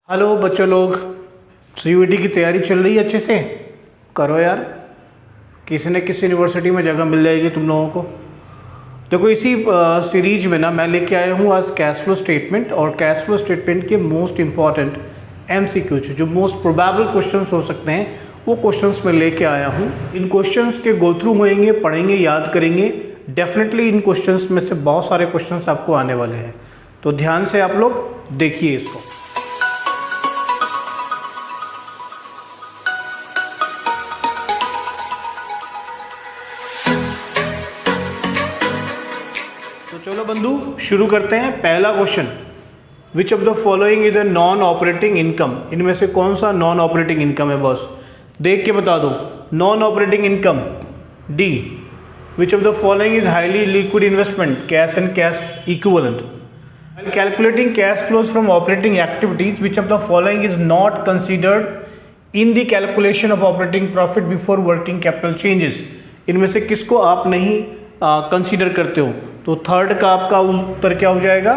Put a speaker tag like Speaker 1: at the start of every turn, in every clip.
Speaker 1: Hello बच्चों लोग, CUET की तैयारी चल रही है अच्छे से? करो यार, किसी न किसी यूनिवर्सिटी में जगह मिल जाएगी तुम लोगों को। देखो इसी सीरीज में ना मैं लेके आया हूँ आज कैश फ्लो स्टेटमेंट, और कैश फ्लो स्टेटमेंट के मोस्ट इंपॉर्टेंट एमसीक्यू जो मोस्ट प्रोबेबल क्वेश्चंस हो सकते हैं वो क्वेश्चंस मैं लेके आया हूँ। इन क्वेश्चंस के गो थ्रू होएंगे, पढ़ेंगे, याद करेंगे। डेफिनेटली इन क्वेश्चंस में से बहुत सारे क्वेश्चंस आपको आने वाले हैं, तो ध्यान से आप लोग देखिए इसको। तो चलो बंधु शुरू करते हैं। पहला question, which of the following is a non operating income? इनमें से कौन सा नॉन ऑपरेटिंग इनकम है बॉस? देख के बता दो। Non operating income D. Which of the following is highly liquid investment? Cash and cash equivalent. While calculating cash flows from operating activities, which of the following is not considered in the calculation of operating profit before working capital changes? इनमें से किसको आप नहीं consider करते हो? तो third का आपका उत्तर क्या हो जाएगा?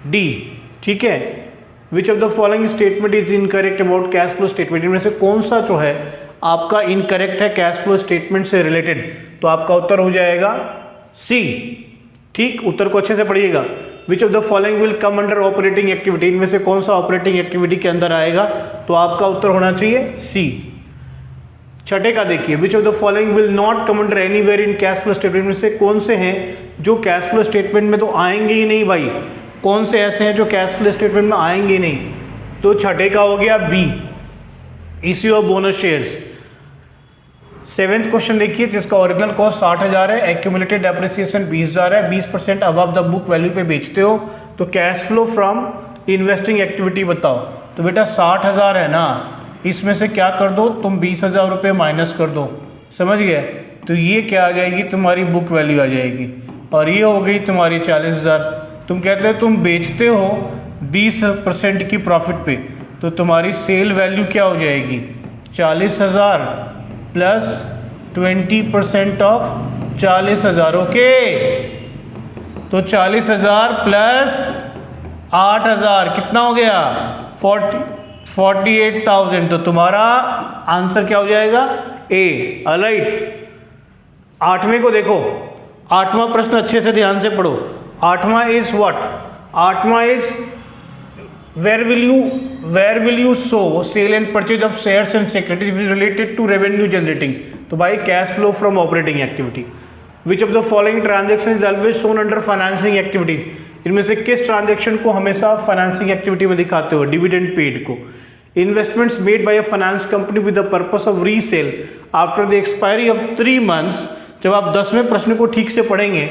Speaker 1: डी। ठीक है। विच of the following statement is incorrect about cash flow statement? इनमें से कौन सा जो है आपका इनकरेक्ट है कैश फ्लो स्टेटमेंट से रिलेटेड? तो आपका उत्तर हो जाएगा सी। ठीक, उत्तर को अच्छे से पढ़िएगा। विच of the following will come under operating activity? इनमें से कौन सा ऑपरेटिंग एक्टिविटी के अंदर आएगा? तो आपका उत्तर होना चाहिए सी। छठे का देखिए, which of the following will not come under anywhere in cash flow statement? में से कौन से हैं जो कैश फ्लो स्टेटमेंट में तो आएंगे ही नहीं भाई? कौन से ऐसे हैं जो कैश फ्लो स्टेटमेंट में आएंगे ही नहीं? तो छठे का हो गया B, issue of bonus shares. Seventh question देखिए, जिसका ओरिजिनल कॉस्ट 60,000 है, एक्यूमुलेटेड डेप्रिसिएशन 20,000 है, 20% अबव द बुक वैल्यू पे बेचते हो, तो cash flow from investing activity बताओ। तो बेटा 60,000 है ना, इसमें से क्या कर दो तुम 20,000 रुपये माइनस कर दो, समझ गए? तो ये क्या आ जाएगी? तुम्हारी बुक वैल्यू आ जाएगी, और ये हो गई तुम्हारी 40,000। तुम कहते हो तुम बेचते हो 20% की प्रॉफिट पे, तो तुम्हारी सेल वैल्यू क्या हो जाएगी? 40,000 प्लस 20% ऑफ 40,000। ओके, तो 40,000 प्लस 8,000 कितना हो गया? 48,000। तो तुम्हारा आंसर क्या हो जाएगा? ए। ऑलराइट, आठवें को देखो। आठवां प्रश्न अच्छे से ध्यान से पढ़ो। आठवां इज व्हाट? आठवां is where will you show sale and purchase of shares and securities related to revenue generating? तो भाई cash flow from operating activity. Which of the following transaction is always shown under financing activities? इनमें से किस transaction को हमेशा financing activity में दिखाते हो? डिविडेंड पेड को। Investments made by a finance company with the purpose of resale after the expiry of 3 months। जब आप 10वें प्रश्न को ठीक से पढ़ेंगे,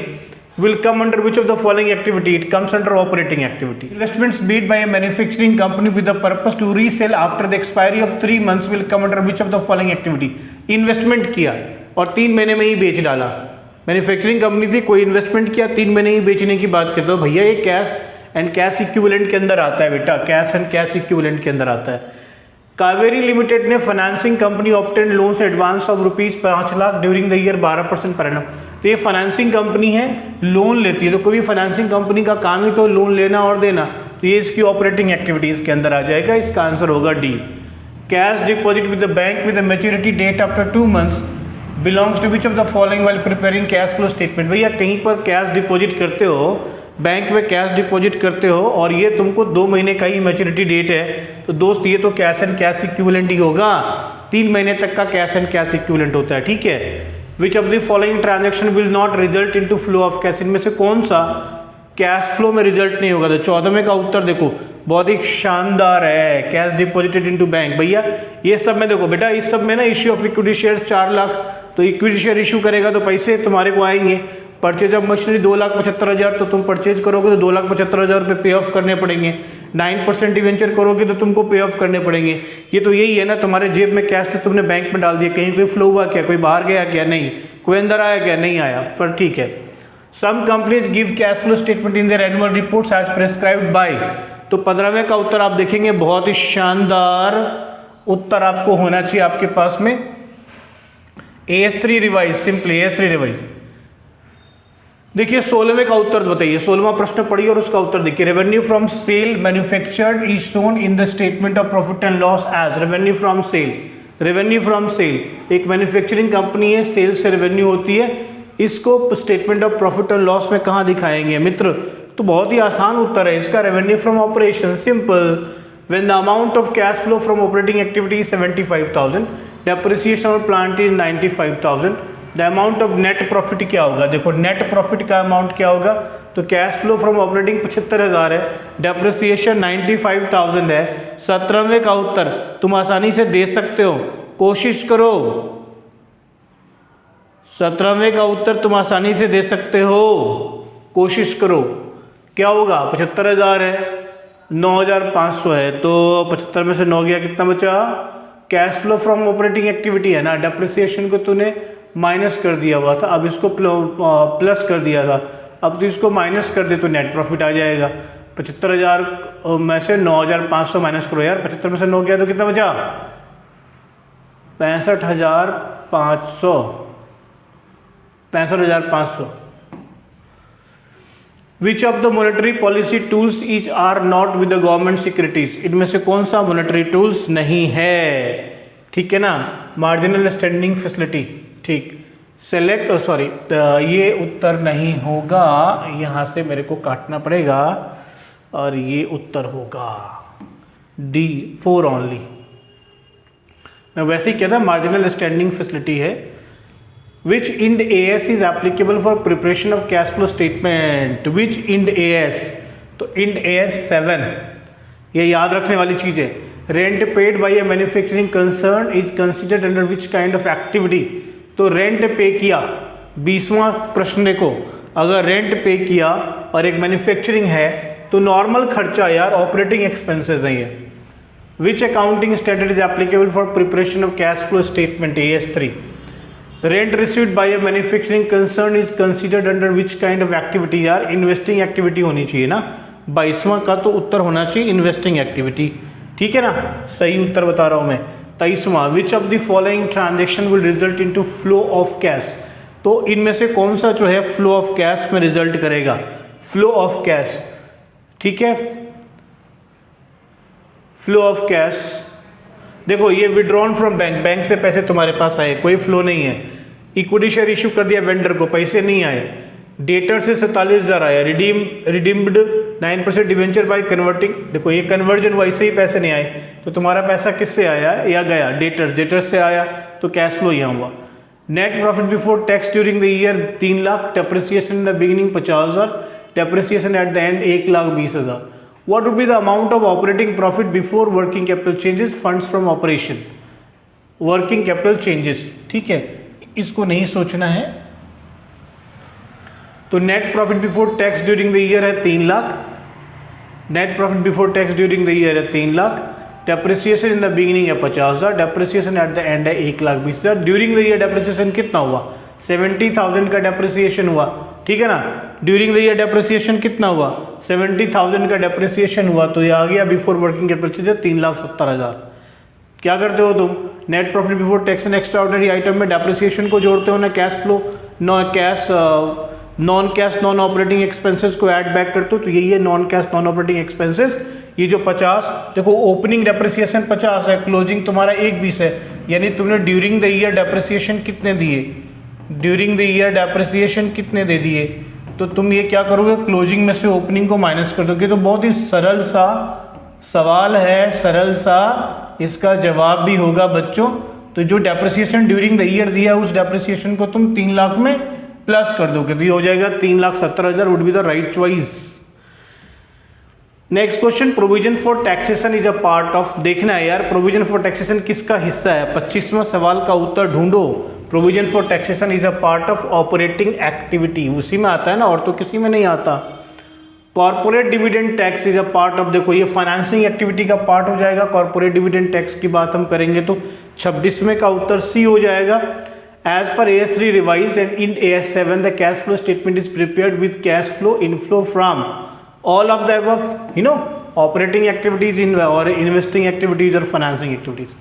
Speaker 1: will come under which of the following activity? It comes under operating activity. Investments made by a manufacturing company with the purpose to resell after the expiry of 3 months will come under which of the following activity? Investment किया और 3 महीने में ही बेच डाला। Manufacturing company थी, कोई investment किया, 3 महीने ही बेचने की बात करते हो भैया, ये कैश एंड कैश इक्विवेलेंट के अंदर आता है बेटा, कैश एंड कैश इक्विवेलेंट के अंदर आता है। कावेरी लिमिटेड ने फाइनेंसिंग कंपनी ऑब्टेन लोन से advance of ₹5 lakh during the year 12% per annum. तो ये फाइनेंसिंग कंपनी है, लोन लेती है, तो कोई भी फाइनेंसिंग कंपनी का काम ही तो लोन लेना और देना, तो ये इसकी ऑपरेटिंग एक्टिविटीज़ के अंदर आ जाएगा। इसका आंसर होगा D. Cash deposit with the bank with the maturity date after 2 months belongs to which of the following while preparing cash flow statement? भैया कहीं पर कैश डिपॉजिट करते हो, बैंक में कैश डिपॉजिट करते हो, और ये तुमको 2 महीने का ही मैच्योरिटी डेट है, तो दोस्त ये तो कैश एंड कैश इक्विवेलेंट ही होगा। 3 महीने तक का कैश एंड कैश इक्विवेलेंट होता है, ठीक है। विच of the following transaction will not result into flow of cash? इनमें से कौन सा कैश फ्लो में रिजल्ट नहीं होगा? तो 14वें का उत्तर देखो, बहुत ही शानदार है, कैश डिपॉजिटेड इनटू बैंक। भैया ये सब में देखो बेटा, इस सब में ना issue of equity shares 4 lakh, तो इक्विटी शेयर इशू करेगा तो पैसे तुम्हारे को आएंगे। परचेज ऑफ मशीनरी 2,75,000, तो तुम परचेज करोगे तो 2,75,000 रुपये पे ऑफ करने पड़ेंगे। 9% डिवेंचर करोगे तो तुमको पे ऑफ करने पड़ेंगे। ये तो यही है ना, तुम्हारे जेब में कैश थे, तुमने बैंक में डाल दिया, कहीं कोई फ्लो हुआ क्या? कोई बाहर गया क्या? नहीं। कोई अंदर आया क्या? नहीं आया। पर ठीक है। Some companies give cash flow statement in their annual reports as prescribed by. तो 15वें का उत्तर आप देखेंगे, बहुत ही शानदार उत्तर आपको होना चाहिए आपके पास में AS3 revise, simply AS3 revise. देखिए 16वें का उत्तर बताइए, 16वां प्रश्न पढ़िए और उसका उत्तर देखिए। Revenue from sale manufactured is shown in the statement of profit and loss as revenue from sale. Revenue from sale, एक मैन्युफैक्चरिंग कंपनी है, सेल से रेवेन्यू होती है, इसको statement of profit and loss में कहाँ दिखाएंगे मित्र? तो बहुत ही आसान उत्तर है इसका, revenue from operation. Simple, when the amount of cash flow from operating activity is 75,000, depreciation of plant is 95,000, the amount of net profit क्या होगा? देखो नेट प्रॉफिट का अमाउंट क्या होगा? तो कैश फ्लो फ्रॉम ऑपरेटिंग 75,000 है, डेप्रिसिएशन 95,000 है। 17वें का उत्तर तुम आसानी से दे सकते हो, कोशिश करो। 17वें का उत्तर तुम आसानी से दे सकते हो, कोशिश करो। क्या होगा? 75,000 है, 9,500 है, तो 75 में से 9 गया, कितना बचा? Cash flow from operating activity है ना, डेप्रिसिएशन को तूने माइनस कर दिया हुआ था, अब इसको प्लस कर दिया था, अब तो इसको माइनस कर दे तो नेट प्रॉफिट आ जाएगा। 75,000 में से 9,500 माइनस करो यार, 75 में से 9 गया तो कितना बचा? 65,500, 65,500। Which of the monetary policy tools is are not with the government securities? इनमें से कौन सा मॉनेटरी टूल्स नहीं है? ठीक है ना, मार्जिनल स्टैंडिंग फैसिलिटी, ठीक। सेलेक्ट, सॉरी, ये उत्तर नहीं होगा, यहाँ से मेरे को काटना पड़ेगा और ये उत्तर होगा D4 ओनली। मैं वैसे ही कहता, मार्जिनल स्टैंडिंग फैसिलिटी है। Which Ind AS is applicable for preparation of cash flow statement? Which Ind AS? तो इंड AS 7, ये याद रखने वाली चीज़ है। Rent paid by a manufacturing concern is considered under which kind of activity? तो rent pay किया, 20वां प्रश्न देखो, अगर रेंट पे किया और एक मैन्युफैक्चरिंग है तो नॉर्मल खर्चा यार, ऑपरेटिंग एक्सपेंसेस है ये। Which accounting standard is applicable for preparation of cash flow statement? AS3। Rent received by a manufacturing concern is considered under which kind of activity? यार इन्वेस्टिंग एक्टिविटी होनी चाहिए ना, 22वां का तो उत्तर होना चाहिए इन्वेस्टिंग एक्टिविटी, ठीक है ना, सही उत्तर बता रहा हूँ मैं। 23वां, which of the following transaction will result into flow of cash? तो इनमें से कौन सा जो है फ्लो ऑफ कैश में रिजल्ट करेगा? फ्लो ऑफ कैश, ठीक है, फ्लो ऑफ कैश। देखो ये विड्रॉन फ्रॉम बैंक, बैंक से पैसे तुम्हारे पास आए, कोई फ्लो नहीं है। इक्विटी शेयर इश्यू कर दिया वेंडर को, पैसे नहीं आए। डेटर से 47,000 आया, रिडीम्ड 9% डिवेंचर बाय कन्वर्टिंग, देखो ये कन्वर्जन, वैसे ही पैसे नहीं आए, तो तुम्हारा पैसा किससे आया या गया? डेटर्स से आया, तो कैश फ्लो यहाँ हुआ। Net profit before tax during the year 3 lakh, depreciation in the beginning 50,000, depreciation eight the and 1,20,000। What would be the amount of operating profit before working capital changes, funds from operation? Working capital changes, ठीक है, इसको नहीं सोचना है। तो net profit before tax during the year है 3 lakh, net profit before tax during the year है 3 lakh, depreciation in the beginning है 50,000, डेप्रिसिएशन एट द एंड है 1,20,000। ड्यूरिंग द ईयर डेप्रिसिएशन कितना हुआ? 70,000 का डेप्रिसिएशन हुआ, ठीक है ना। ड्यूरिंग द ईयर डेप्रिसिएशन कितना हुआ? 70,000 का डेप्रिसिएशन हुआ, तो ये आ गया बिफोर वर्किंग कैपिटल 3,70,000। क्या करते हो तुम? Net profit before tax and extra ordinary item में डेप्रिसिएशन को जोड़ते हो ना, cash flow non cash non operating expenses को ऐड बैक करते हो, तो यही है non cash non operating expenses. ये जो 50, देखो ओपनिंग डेप्रिसिएशन 50 है, क्लोजिंग तुम्हारा 1,20 है, यानी तुमने ड्यूरिंग द ईयर डेप्रिसिएशन कितने दिए? ड्यूरिंग द ईयर डेप्रिसिएशन कितने दे दिए? तो तुम ये क्या करोगे? क्लोजिंग में से ओपनिंग को माइनस कर दोगे। तो बहुत ही सरल सा सवाल है, सरल सा इसका जवाब भी होगा बच्चों। तो जो डेप्रिसिएशन ड्यूरिंग द ईयर दिया उस डेप्रिसिएशन को तुम 3 लाख में प्लस कर दोगे, तो ये हो जाएगा 3,70,000 would be the right choice. Next question, provision for taxation is a part of, देखना है यार प्रोविजन फॉर टैक्सेशन किसका हिस्सा है। 25वां सवाल का उत्तर ढूंढो। Provision for taxation is a part of operating activity, उसी में आता है ना, और तो किसी में नहीं आता। Corporate dividend tax is a part of, देखो ये फाइनेंसिंग एक्टिविटी का पार्ट हो जाएगा। कॉर्पोरेट डिविडेंड टैक्स की बात हम करेंगे तो 26वें का उत्तर सी हो जाएगा। As per AS3 revised and in AS7 the cash flow statement is prepared with cash flow inflow from all of the above, you know, operating activities in और इन्वेस्टिंग एक्टिविटीज और financing activities.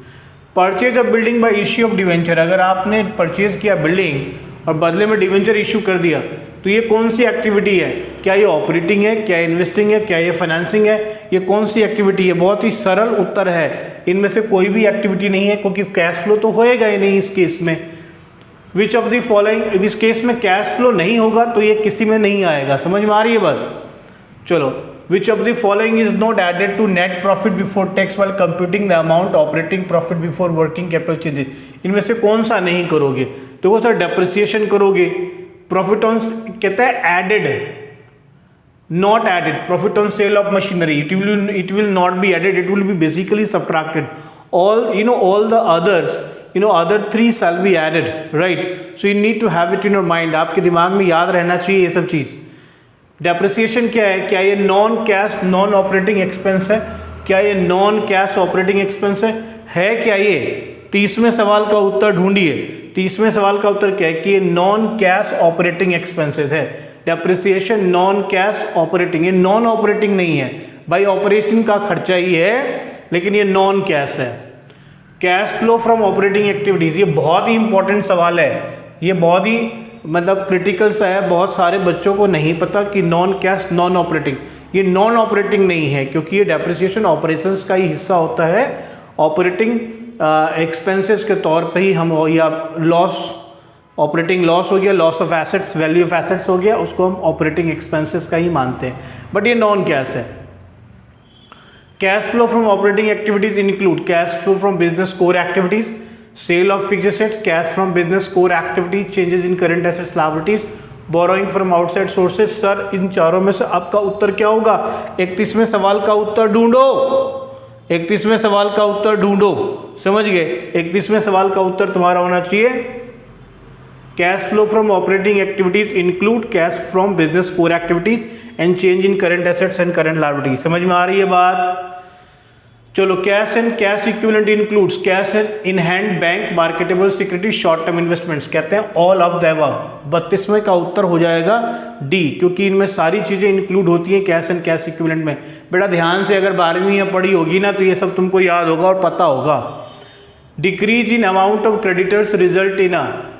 Speaker 1: Purchase of building by issue of debenture, अगर आपने purchase किया building और बदले में debenture issue कर दिया, तो ये कौन सी एक्टिविटी है? क्या ये ऑपरेटिंग है, क्या इन्वेस्टिंग है, क्या ये फाइनेंसिंग है, ये कौन सी एक्टिविटी है? बहुत ही सरल उत्तर है, इनमें से कोई भी एक्टिविटी नहीं है, क्योंकि कैश फ्लो तो होएगा ही नहीं इस केस में। विच ऑफ द फॉलोइंग, इस केस में कैश फ्लो नहीं होगा तो ये किसी में नहीं आएगा। समझ में आ रही है बात? चलो, which of the following is not added to net profit before tax while computing the amount operating profit before working capital changes? इनमें से कौन सा नहीं करोगे? तो वो सर डेप्रिसिएशन करोगे, प्रॉफिट ऑन कहता है added, not added, profit on sale of machinery, it will not be added, it will be basically subtracted, all the others, other three shall be added, right? So you need to have it in your mind, आपके दिमाग में याद रहना चाहिए ये सब चीज़। Depreciation क्या है? क्या ये non cash non operating expense है? क्या ये नॉन कैश ऑपरेटिंग एक्सपेंस है क्या ये? 30वें सवाल का उत्तर ढूंढिए। 30वें सवाल का उत्तर क्या है? कि ये नॉन कैश ऑपरेटिंग एक्सपेंसेस है। डेप्रिसिएशन नॉन कैश ऑपरेटिंग, ये नॉन ऑपरेटिंग नहीं है भाई, ऑपरेशन का खर्चा ही है, लेकिन ये नॉन कैश है। Cash flow from operating activities, ये बहुत ही इंपॉर्टेंट सवाल है, ये बहुत ही मतलब क्रिटिकल सा है, बहुत सारे बच्चों को नहीं पता कि नॉन कैश नॉन ऑपरेटिंग, ये नॉन ऑपरेटिंग नहीं है, क्योंकि ये डेप्रिसिएशन ऑपरेशंस का ही हिस्सा होता है। ऑपरेटिंग एक्सपेंसेस के तौर पे ही हम, या लॉस, ऑपरेटिंग लॉस हो गया, loss of assets, value of assets हो गया, उसको हम ऑपरेटिंग एक्सपेंसेस का ही मानते हैं, बट ये नॉन कैश है। Cash flow from operating activities include cash flow from business core activities, sale of fixed assets, cash from business core activities, changes in current assets liabilities, borrowing from outside sources. Sir इन चारों में से आपका उत्तर क्या होगा? 31वें सवाल का उत्तर ढूंढो, 31वें सवाल का उत्तर ढूंढो, समझ गए? 31वें सवाल का उत्तर तुम्हारा होना चाहिए cash flow from operating activities include cash from business core activities and change in current assets and current liabilities. समझ में आ रही है बात? चलो, cash and cash equivalent includes cash and in hand bank marketable security short term investments, कहते हैं all of the above. 32वें का उत्तर हो जाएगा डी, क्योंकि इनमें सारी चीजें इंक्लूड होती हैं कैश एंड कैश इक्विवेलेंट में। बेटा ध्यान से अगर 12वीं या पढ़ी होगी ना तो ये सब तुमको याद होगा और पता होगा। Decrease in amount of creditors result in,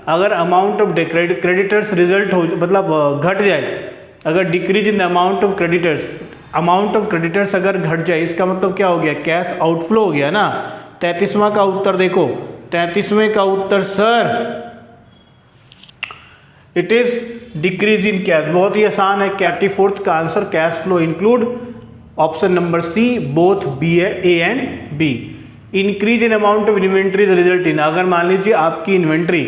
Speaker 1: अगर अमाउंट ऑफ क्रेडिटर्स रिजल्ट हो मतलब घट जाए, अगर decrease in amount of creditors अगर घट जाए, इसका मतलब क्या हो गया? कैश आउटफ्लो हो गया ना। 33वां का उत्तर देखो, 33वें का उत्तर sir it is decrease in cash, बहुत ही आसान है। 34th का answer cash flow include option number C, both B A and B. Increase in amount of inventory result in, अगर मान लीजिए आपकी इन्वेंट्री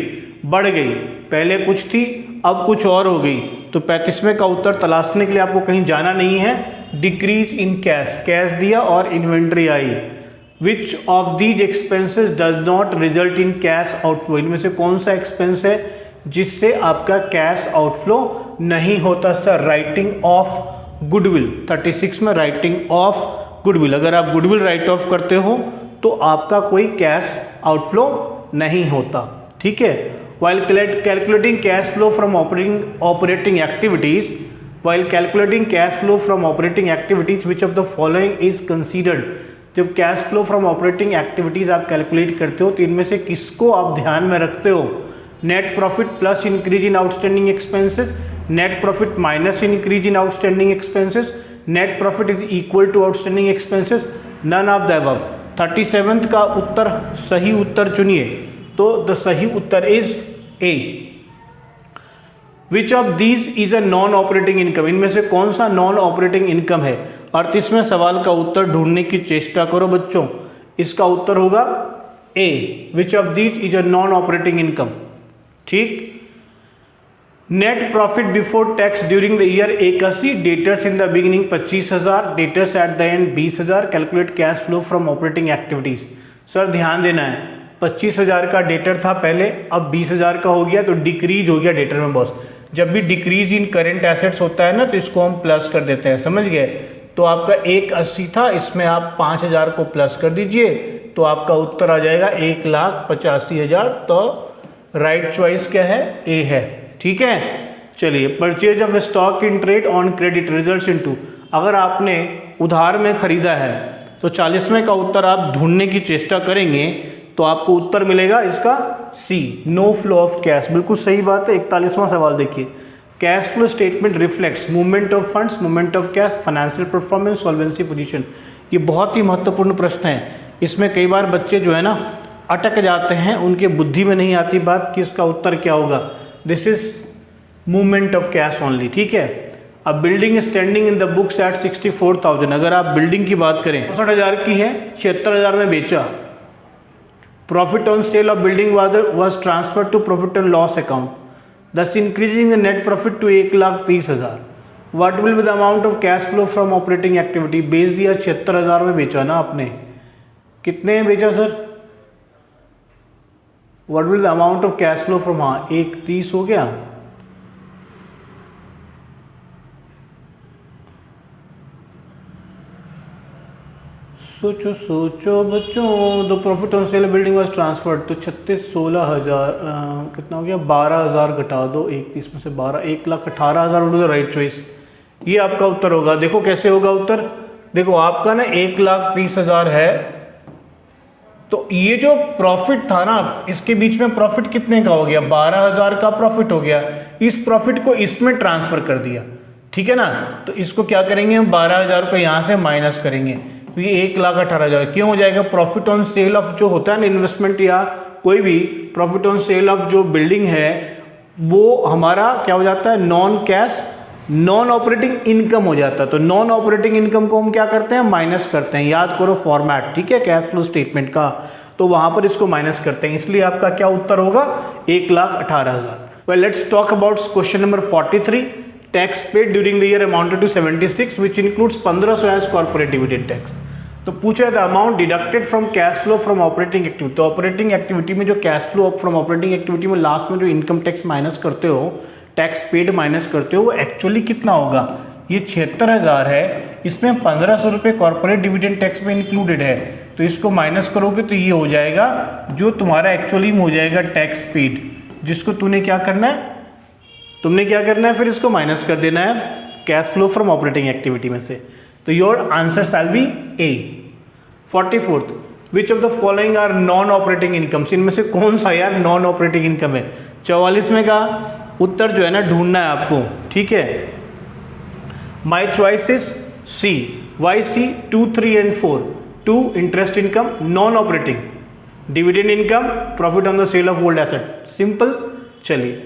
Speaker 1: बढ़ गई, पहले कुछ थी अब कुछ और हो गई, तो 35वें का उत्तर तलाशने के लिए आपको कहीं जाना नहीं है। डिक्रीज इन कैश, कैश दिया और inventory I. Which of these expenses does not result in cash outflow, इनमें से कौन सा एक्सपेंस है जिससे आपका कैश आउटफ्लो नहीं होता? सर राइटिंग ऑफ गुडविल, 36 में राइटिंग ऑफ गुडविल, अगर आप गुडविल राइट ऑफ करते हो तो आपका कोई कैश आउटफ्लो नहीं होता, ठीक है। While calculating cash flow from operating activities, which of the following is considered? जब cash flow from operating activities आप कैलकुलेट करते हो तो इनमें से किसको आप ध्यान में रखते हो? Net profit plus increase in outstanding expenses, net profit minus increase in outstanding expenses, net profit is equal to outstanding expenses, none of the above. 37th का उत्तर सही उत्तर चुनिए, तो द सही उत्तर is A. Which of these is a non operating income, इनमें से कौन सा नॉन ऑपरेटिंग इनकम है? 38वें सवाल का उत्तर ढूंढने की चेष्टा करो बच्चों, इसका उत्तर होगा A. Which of these is a non operating income, ठीक। Net profit before tax during the year 81, debtors in the beginning 25,000, debtors at the end 20,000, calculate cash flow from operating activities. Sir ध्यान देना है, 25,000 का debtor था पहले, अब 20,000 का हो गया तो डिक्रीज हो गया डेटर में बॉस। जब भी डिक्रीज इन करेंट एसेट्स होता है ना तो इसको हम प्लस कर देते हैं, समझ गए। तो आपका 180 था, इसमें आप 5,000 को प्लस कर दीजिए तो आपका उत्तर आ जाएगा 1,85,000। तो राइट चॉइस क्या है? ए है, ठीक है। चलिए, purchase of stock in trade on credit results into, अगर आपने उधार में खरीदा है तो 40वें का उत्तर आप ढूंढने की चेष्टा करेंगे तो आपको उत्तर मिलेगा इसका सी, नो फ्लो ऑफ कैश। बिल्कुल सही बात है। 41वां सवाल देखिए, cash flow statement reflects movement of funds, movement of cash, financial performance, solvency position. ये बहुत ही महत्वपूर्ण प्रश्न है। इसमें कई बार बच्चे जो है ना अटक जाते हैं, उनके बुद्धि में नहीं आती बात कि इसका उत्तर क्या होगा। This is movement of cash only, ठीक है। अब building standing in the books at 64,000, अगर आप बिल्डिंग की बात करें 64,000 की है, 76,000 में बेचा। Profit on sale of building was transfer to profit and loss account, thus increasing the net profit to 1,30,000. What will be the amount of cash flow from operating activity? बेच दिया 76,000 में बेचा ना आपने, कितने में बेचा sir? What will the amount of cash flow from, हाँ 1,30 हो गया। सोचो सोचो बच्चों, the profit on cell building was transferred, तो 16,000 कितना हो गया, 12,000 घटा दो 31 में से 12, 1,18,000 वुड द राइट चॉइस। ये आपका उत्तर होगा। देखो कैसे होगा उत्तर, देखो आपका ना 1,30,000 है, तो ये जो प्रॉफिट था ना इसके बीच में प्रॉफिट कितने का हो गया, 12,000 का प्रॉफिट हो गया। इस प्रॉफिट को इसमें ट्रांसफर कर दिया, ठीक है ना। तो इसको क्या करेंगे हम, 12,000 को यहाँ से माइनस करेंगे, तो ये 1,18,000 क्यों हो जाएगा। प्रॉफिट ऑन सेल ऑफ जो होता है ना इन्वेस्टमेंट या कोई भी प्रॉफिट ऑन सेल ऑफ जो बिल्डिंग है वो हमारा क्या हो जाता है, non cash non operating income हो जाता है। तो नॉन ऑपरेटिंग इनकम को हम क्या करते हैं, माइनस करते हैं। याद करो फॉर्मेट, ठीक है, कैश फ्लो स्टेटमेंट का, तो वहां पर इसको माइनस करते हैं। इसलिए आपका क्या उत्तर होगा, 1,18,000। Well let's talk about question number 43। Tax paid during the year amounted to 76 which includes 1,500 as corporate dividend tax. तो पूछा the amount deducted from cash flow from operating activity. तो ऑपरेटिंग एक्टिविटी में जो cash flow from operating activity में last में जो income tax minus करते हो, टैक्स पेड माइनस करते हो, वो एक्चुअली कितना होगा। ये 76,000 है, इसमें 1,500 रुपये कॉर्पोरेट डिविडेंड टैक्स में इंक्लूडेड है, तो इसको माइनस करोगे तो ये हो जाएगा जो तुम्हारा एक्चुअली में हो जाएगा टैक्स पेड, जिसको तूने क्या करना है, तुमने क्या करना है, फिर इसको माइनस कर देना है cash flow from operating activity में से। तो your answer shall be A. 44th, which of the following are non operating incomes. इनमें से कौन सा यार नॉन ऑपरेटिंग इनकम है। 44वें का उत्तर जो है ना ढूंढना है आपको, ठीक है। My choice is C, why C 2, 3 and 4। 2 interest income non operating, dividend income profit on the sale of old asset, simple. चलिए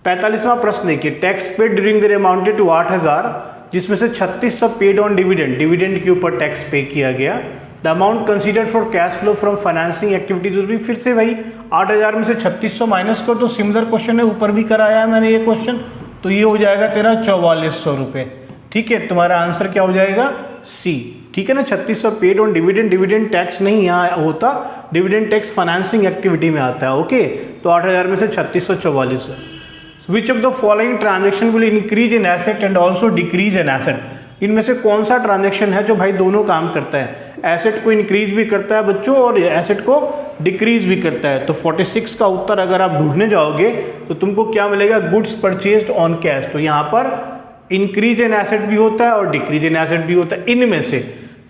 Speaker 1: 45वां प्रश्न देखिए, tax paid during the amounted to 8,000, जिसमें से 3,600 पेड ऑन डिविडेंड, डिविडेंड के ऊपर tax पे किया गया। The amount considered for cash flow from financing activities भी फिर से वही 8,000 में से 3,600 माइनस कर, तो सिमिलर क्वेश्चन है, ऊपर भी कराया है मैंने ये क्वेश्चन, तो ये हो जाएगा तेरा 4,400 रुपये, ठीक है। तुम्हारा आंसर क्या हो जाएगा, सी, ठीक है ना। 3,600 paid on dividend, dividend tax नहीं यहाँ होता, डिविडेंड टैक्स फाइनेंसिंग एक्टिविटी में आता है, ओके। तो 8,000 में से 3,600 4400। विच of the following transaction will increase in asset and also decrease in asset. इनमें से कौन सा ट्रांजेक्शन है जो भाई दोनों काम करता है, एसेट को इंक्रीज भी करता है बच्चों और एसेट को डिक्रीज भी करता है। तो 46 का उत्तर अगर आप ढूंढने जाओगे तो तुमको क्या मिलेगा, गुड्स परचेज्ड ऑन कैश। तो यहाँ पर इंक्रीज इन एसेट भी होता है और डिक्रीज इन एसेट भी होता है। इनमें से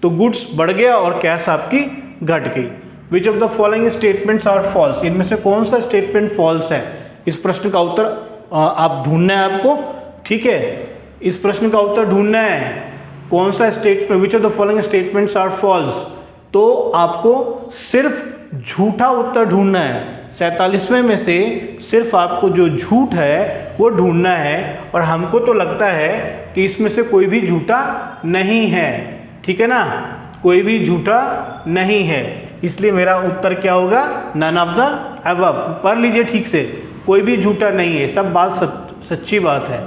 Speaker 1: तो गुड्स बढ़ गया और कैश आपकी घट गई। Which of the following statements are false. इनमें से कौन सा स्टेटमेंट फॉल्स है, इस प्रश्न का उत्तर आप ढूंढना है आपको, ठीक है। इस प्रश्न का उत्तर ढूंढना है कौन सा statement, which of the following statements are false. तो आपको सिर्फ झूठा उत्तर ढूंढना है। 47वें में से सिर्फ आपको जो झूठ है वो ढूंढना है, और हमको तो लगता है कि इसमें से कोई भी झूठा नहीं है, ठीक है ना, कोई भी झूठा नहीं है। इसलिए मेरा उत्तर क्या होगा, नन ऑफ द अबव। पढ़ लीजिए ठीक से, कोई भी झूठा नहीं है, सब बात सच्ची बात है।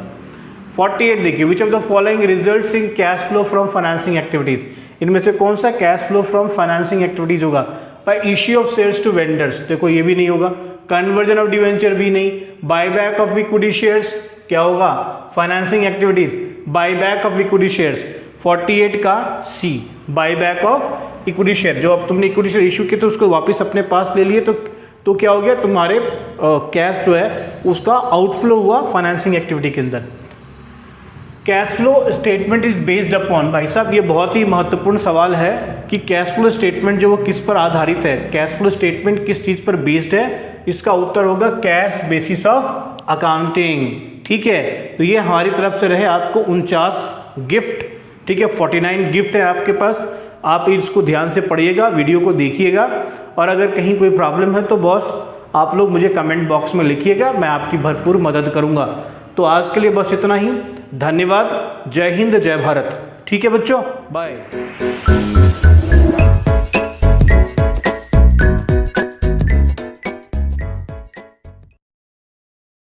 Speaker 1: 48 देखिए, which of the following results in cash flow from financing activities. इनमें से कौन सा cash flow from financing activities होगा, by issue of shares to vendors, देखो ये भी नहीं होगा। कन्वर्जन ऑफ डिवेंचर भी नहीं। बायबैक ऑफ इक्विटी शेयर्स क्या होगा, financing activities, buyback of equity shares. 48 का सी, बायबैक ऑफ इक्विटी शेयर। जो अब तुमने इक्विटी शेयर इशू किए तो उसको वापस अपने पास ले लिए, तो क्या हो गया, तुम्हारे कैश जो है उसका आउटफ्लो हुआ फाइनेंसिंग एक्टिविटी के अंदर। Cash flow statement is based upon, भाई साहब ये बहुत ही महत्वपूर्ण सवाल है कि कैश फ्लो स्टेटमेंट जो वो किस पर आधारित है, कैश फ्लो स्टेटमेंट किस चीज़ पर बेस्ड है। इसका उत्तर होगा कैश बेसिस ऑफ अकाउंटिंग, ठीक है। तो ये हमारी तरफ से रहे आपको 49 गिफ्ट, ठीक है। 49 गिफ्ट है आपके पास। आप इसको ध्यान से पढ़िएगा, वीडियो को देखिएगा, और अगर कहीं कोई प्रॉब्लम है तो बॉस आप लोग मुझे कमेंट बॉक्स में लिखिएगा, मैं आपकी भरपूर मदद करूंगा। तो आज के लिए बस इतना ही। धन्यवाद। जय हिंद, जय भारत। ठीक है बच्चों, बाय।